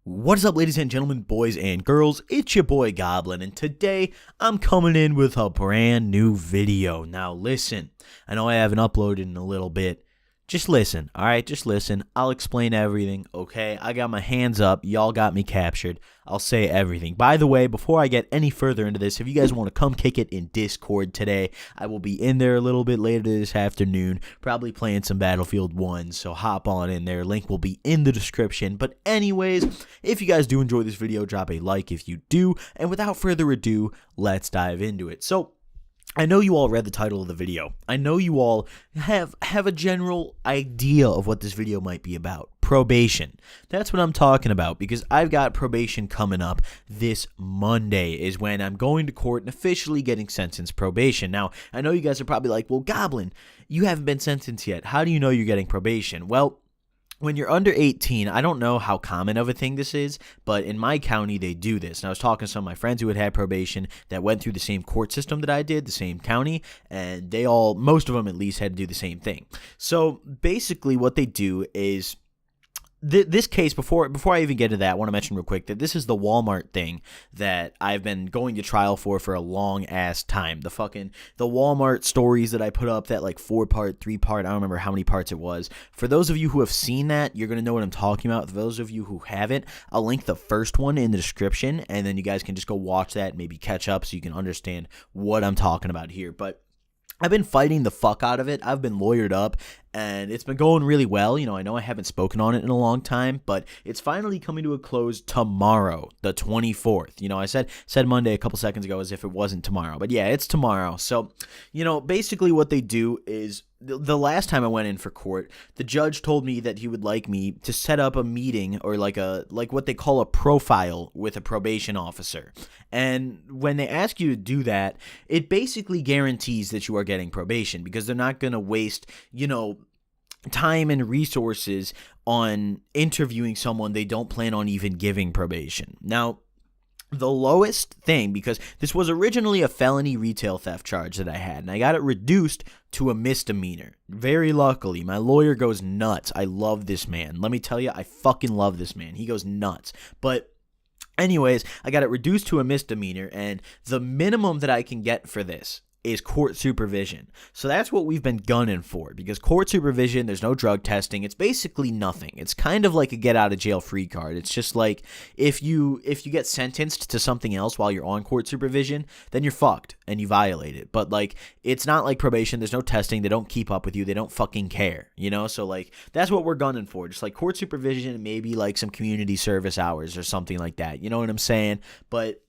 What is up, ladies and gentlemen, boys and girls? It's your boy Goblin, and today I'm coming in with a brand new video. Now listen, I know I haven't uploaded in a little bit. Just listen, alright? Just listen. I'll explain everything, okay? I got my hands up. Y'all got me captured. I'll say everything. By the way, before I get any further into this, if you guys want to come kick it in Discord today, I will be in there a little bit later this afternoon, probably playing some Battlefield 1, so hop on in there. Link will be in the description. But anyways, if you guys do enjoy this video, drop a like if you do. And without further ado, let's dive into it. So, I know you all read the title of the video. I know you all have a general idea of what this video might be about. Probation. That's what I'm talking about, because I've got probation coming up this Monday is when I'm going to court and officially getting sentenced probation. Now, I know you guys are probably like, well, Goblin, you haven't been sentenced yet. How do you know you're getting probation? Well, when you're under 18, I don't know how common of a thing this is, but in my county, they do this. And I was talking to some of my friends who had probation that went through the same court system that I did, the same county, and most of them at least, had to do the same thing. So basically what they do is, this case, before I even get to that, I want to mention real quick that this is the Walmart thing that I've been going to trial for a long ass time. The Walmart stories that I put up, that like 4-part, 3-part, I don't remember how many parts it was. For those of you who have seen that, you're going to know what I'm talking about. For those of you who haven't, I'll link the first one in the description, and then you guys can just go watch that and maybe catch up so you can understand what I'm talking about here. But I've been fighting the fuck out of it. I've been lawyered up, and it's been going really well. You know, I know I haven't spoken on it in a long time, but it's finally coming to a close tomorrow, the 24th. You know, I said Monday a couple seconds ago as if it wasn't tomorrow, but yeah, it's tomorrow. So, you know, basically what they do is, the last time I went in for court, the judge told me that he would like me to set up a meeting, or like what they call a profile, with a probation officer. And when they ask you to do that, it basically guarantees that you are getting probation, because they're not going to waste, you know, time and resources on interviewing someone they don't plan on even giving probation. Now, the lowest thing, because this was originally a felony retail theft charge that I had, and I got it reduced to a misdemeanor. Very luckily, my lawyer goes nuts. I love this man. Let me tell you, I fucking love this man. He goes nuts. But anyways, I got it reduced to a misdemeanor, and the minimum that I can get for this is court supervision. So that's what we've been gunning for, because court supervision, there's no drug testing. It's basically nothing. It's kind of like a get out of jail free card. It's just like, if you get sentenced to something else while you're on court supervision, then you're fucked and you violate it. But like, it's not like probation. There's no testing. They don't keep up with you. They don't fucking care, you know? So like, that's what we're gunning for. Just like court supervision and maybe like some community service hours or something like that. You know what I'm saying? But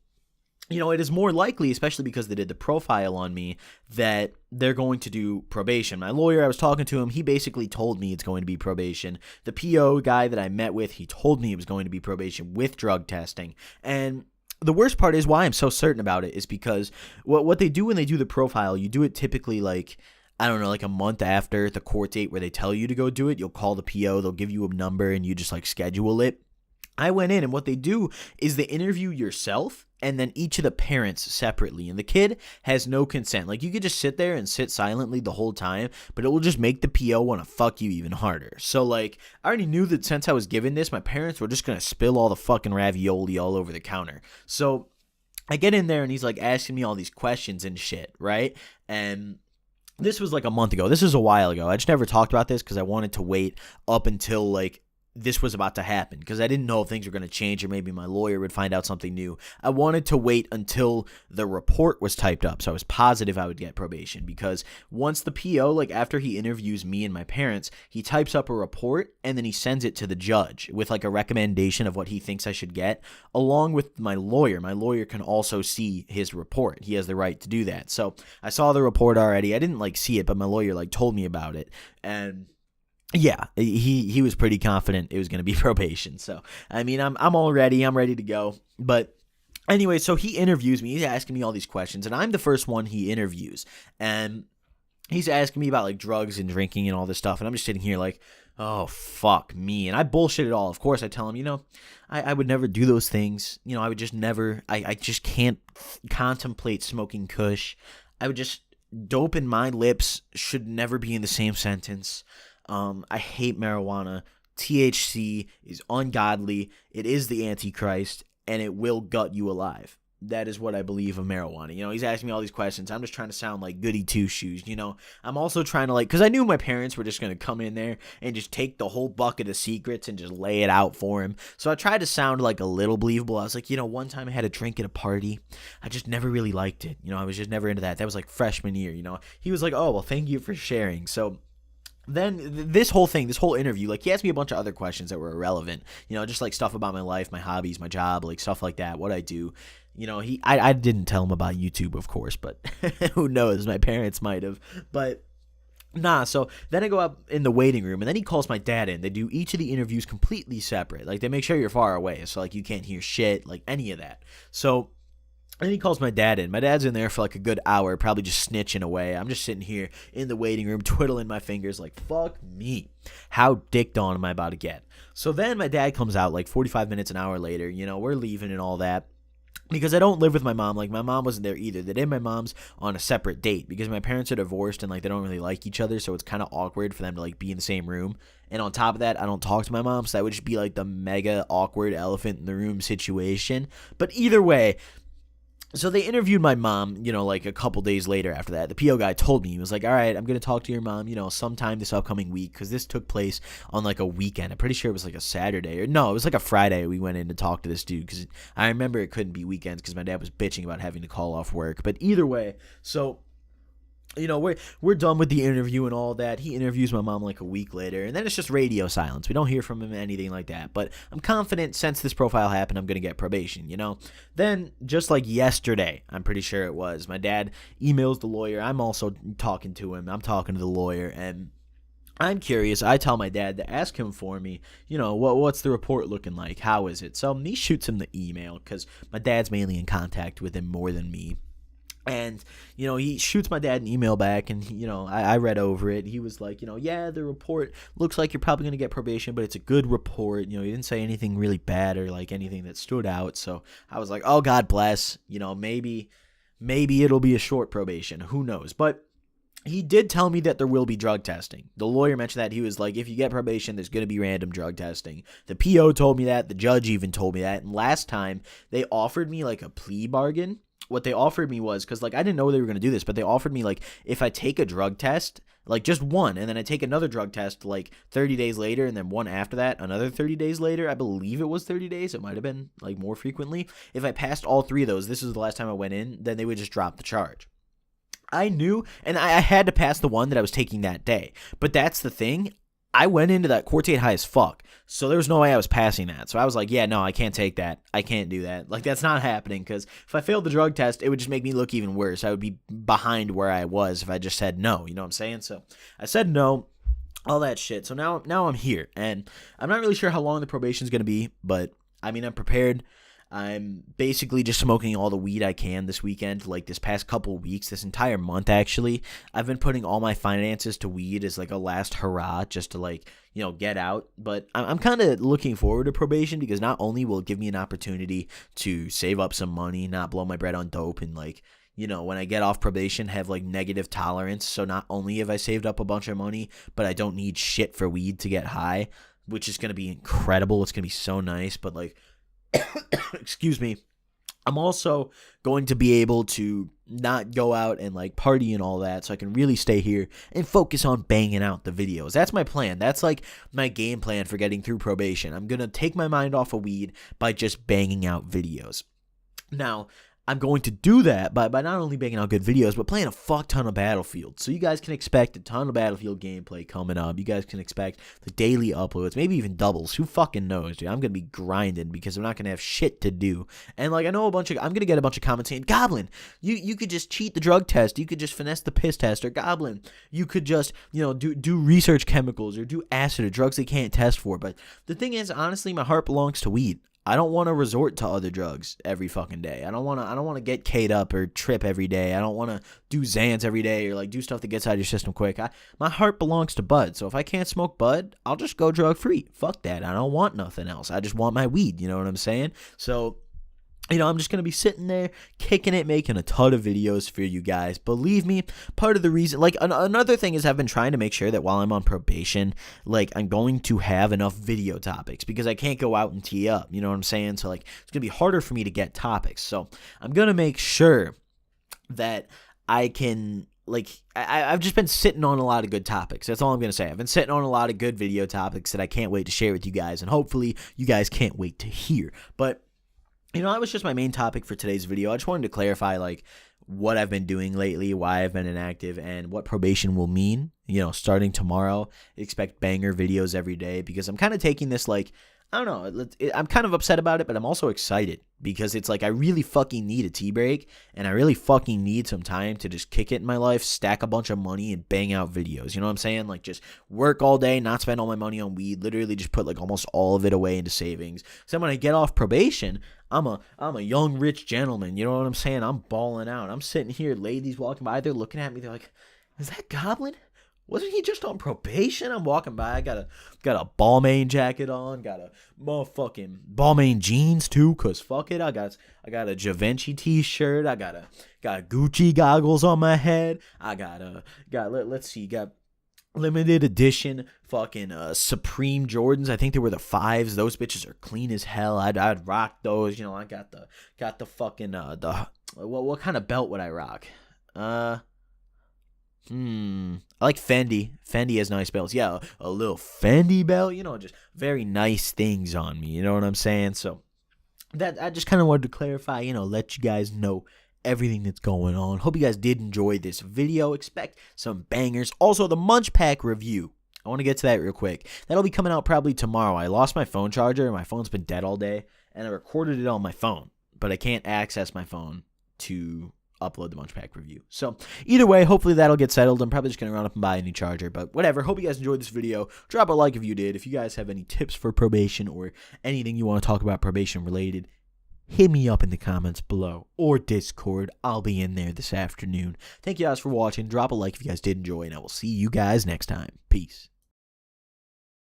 you know, it is more likely, especially because they did the profile on me, that they're going to do probation. My lawyer, I was talking to him, he basically told me it's going to be probation. The PO guy that I met with, he told me it was going to be probation with drug testing. And the worst part is, why I'm so certain about it, is because what they do when they do the profile, you do it typically like, I don't know, like a month after the court date where they tell you to go do it. You'll call the PO, they'll give you a number, and you just like schedule it. I went in, and what they do is they interview yourself and then each of the parents separately. And the kid has no consent. Like, you could just sit there and sit silently the whole time, but it will just make the PO want to fuck you even harder. So, like, I already knew that since I was given this, my parents were just going to spill all the fucking ravioli all over the counter. So I get in there, and he's, like, asking me all these questions and shit, right? And this was, like, a month ago. This is a while ago. I just never talked about this because I wanted to wait up until, like, this was about to happen, because I didn't know if things were going to change, or maybe my lawyer would find out something new. I wanted to wait until the report was typed up, so I was positive I would get probation, because once the PO, like after he interviews me and my parents, he types up a report and then he sends it to the judge with like a recommendation of what he thinks I should get, along with my lawyer. My lawyer can also see his report. He has the right to do that. So I saw the report already. I didn't like see it, but my lawyer like told me about it. And yeah, he was pretty confident it was going to be probation. So, I mean, I'm ready to go. But anyway, so he interviews me. He's asking me all these questions, and I'm the first one he interviews. And he's asking me about like drugs and drinking and all this stuff. And I'm just sitting here like, oh, fuck me. And I bullshit it all. Of course, I tell him, you know, I would never do those things. You know, I would just never, I just can't contemplate smoking kush. I would just, dope in my lips should never be in the same sentence. I hate marijuana. THC is ungodly. It is the Antichrist, and it will gut you alive. That is what I believe of marijuana. He's asking me all these questions. I'm just trying to sound like goody two-shoes. I'm also trying to because I knew my parents were just going to come in there and just take the whole bucket of secrets and just lay it out for him. So I tried to sound like a little believable. I was like, one time I had a drink at a party. I just never really liked it. I was just never into that. That was like freshman year, He was like, oh, well, thank you for sharing. So then this whole interview, he asked me a bunch of other questions that were irrelevant, just like stuff about my life, my hobbies, my job, like stuff like that, what I do. I didn't tell him about YouTube, of course, but who knows? My parents might have. But nah, so then I go up in the waiting room, and then he calls my dad in. They do each of the interviews completely separate. They make sure you're far away, so you can't hear shit, any of that. So then he calls my dad in. My dad's in there for a good hour, probably just snitching away. I'm just sitting here in the waiting room, twiddling my fingers fuck me. How dicked on am I about to get? So then my dad comes out 45 minutes, an hour later. We're leaving and all that. Because I don't live with my mom. My mom wasn't there either. They did my mom's on a separate date because my parents are divorced and they don't really like each other, so it's kind of awkward for them to be in the same room. And on top of that, I don't talk to my mom, so that would just be the mega awkward elephant in the room situation. But either way, so they interviewed my mom, a couple days later after that. The PO guy told me, he was like, all right, I'm going to talk to your mom, sometime this upcoming week, because this took place on a weekend. I'm pretty sure it was a Saturday, or no, it was a Friday. We went in to talk to this dude, because I remember it couldn't be weekends because my dad was bitching about having to call off work. But either way, so we're done with the interview and all that. He interviews my mom a week later, and then it's just radio silence. We don't hear from him, anything like that. But I'm confident since this profile happened, I'm going to get probation, Then, just yesterday, I'm pretty sure it was, my dad emails the lawyer. I'm also talking to him. I'm talking to the lawyer, and I'm curious. I tell my dad to ask him for me, what's the report looking like? How is it? So he shoots him the email because my dad's mainly in contact with him more than me. And, he shoots my dad an email back, and, I read over it. He was like, yeah, the report looks like you're probably going to get probation, but it's a good report. He didn't say anything really bad or anything that stood out. So I was like, oh, God bless. Maybe it'll be a short probation. Who knows? But he did tell me that there will be drug testing. The lawyer mentioned that. He was like, if you get probation, there's going to be random drug testing. The PO told me that. The judge even told me that. And last time, they offered me a plea bargain. What they offered me was, because I didn't know they were going to do this, but they offered me if I take a drug test, just one, and then I take another drug test 30 days later, and then one after that, another 30 days later. I believe it was 30 days. It might have been more frequently. If I passed all three of those, this is the last time I went in, then they would just drop the charge. I knew, and I had to pass the one that I was taking that day. But that's the thing. I went into that court date high as fuck, so there was no way I was passing that. So I was like, yeah, no, I can't take that. I can't do that. That's not happening, because if I failed the drug test, it would just make me look even worse. I would be behind where I was if I just said no, you know what I'm saying? So I said no, all that shit. So now I'm here, and I'm not really sure how long the probation is going to be, but, I'm prepared. I'm basically just smoking all the weed I can this weekend, this past couple weeks, this entire month, actually. I've been putting all my finances to weed as, a last hurrah, just to, get out. But I'm kind of looking forward to probation, because not only will it give me an opportunity to save up some money, not blow my bread on dope, and, when I get off probation, have, negative tolerance. So not only have I saved up a bunch of money, but I don't need shit for weed to get high, which is going to be incredible. It's going to be so nice, but, excuse me, I'm also going to be able to not go out and party and all that, so I can really stay here and focus on banging out the videos. That's my plan. That's my game plan for getting through probation. I'm going to take my mind off of weed by just banging out videos. Now, I'm going to do that by not only banging out good videos, but playing a fuck ton of Battlefield. So you guys can expect a ton of Battlefield gameplay coming up. You guys can expect the daily uploads, maybe even doubles. Who fucking knows, dude? I'm going to be grinding because I'm not going to have shit to do. And I know I'm going to get a bunch of comments saying, Goblin, you could just cheat the drug test. You could just finesse the piss test. Or Goblin, you could just, do research chemicals or do acid or drugs they can't test for. But the thing is, honestly, my heart belongs to weed. I don't want to resort to other drugs every fucking day. I don't want to get K'd up or trip every day. I don't want to do Xans every day or do stuff that gets out of your system quick. My heart belongs to bud. So if I can't smoke bud, I'll just go drug free. Fuck that. I don't want nothing else. I just want my weed. You know what I'm saying? So I'm just going to be sitting there, kicking it, making a ton of videos for you guys. Believe me, part of the reason, another thing is I've been trying to make sure that while I'm on probation, I'm going to have enough video topics because I can't go out and tee up, you know what I'm saying? So, it's going to be harder for me to get topics. So, I'm going to make sure that I can, I've just been sitting on a lot of good topics. That's all I'm going to say. I've been sitting on a lot of good video topics that I can't wait to share with you guys, and hopefully you guys can't wait to hear. But that was just my main topic for today's video. I just wanted to clarify, what I've been doing lately, why I've been inactive, and what probation will mean. Starting tomorrow, expect banger videos every day because I'm kind of taking this, I don't know, I'm kind of upset about it, but I'm also excited because it's I really fucking need a tea break, and I really fucking need some time to just kick it in my life, stack a bunch of money, and bang out videos. You know what I'm saying? Just work all day, not spend all my money on weed, literally just put almost all of it away into savings. So when I get off probation, I'm a young rich gentleman. You know what I'm saying? I'm balling out. I'm sitting here, ladies walking by, they're looking at me, they're like, is that Goblin? Wasn't he just on probation? I'm walking by. I got a Balmain jacket on. Got a motherfucking Balmain jeans too. Cause fuck it. I got a Givenchy t-shirt. I got Gucci goggles on my head. I got limited edition fucking Supreme Jordans. I think they were the 5s. Those bitches are clean as hell. I'd rock those. I got the fucking what kind of belt would I rock? I like Fendi. Fendi has nice belts. Yeah, a little Fendi belt, just very nice things on me. You know what I'm saying? So that I just kind of wanted to clarify, let you guys know everything that's going on. Hope you guys did enjoy this video. Expect some bangers. Also, the Munch Pack review. I want to get to that real quick. That'll be coming out probably tomorrow. I lost my phone charger. My phone's been dead all day, and I recorded it on my phone, but I can't access my phone to upload the Munch Pack review. So either way, hopefully that'll get settled. I'm probably just going to run up and buy a new charger, but whatever. Hope you guys enjoyed this video. Drop a like if you did. If you guys have any tips for probation or anything you want to talk about probation related, hit me up in the comments below or Discord. I'll be in there this afternoon. Thank you guys for watching. Drop a like if you guys did enjoy, and I will see you guys next time. Peace.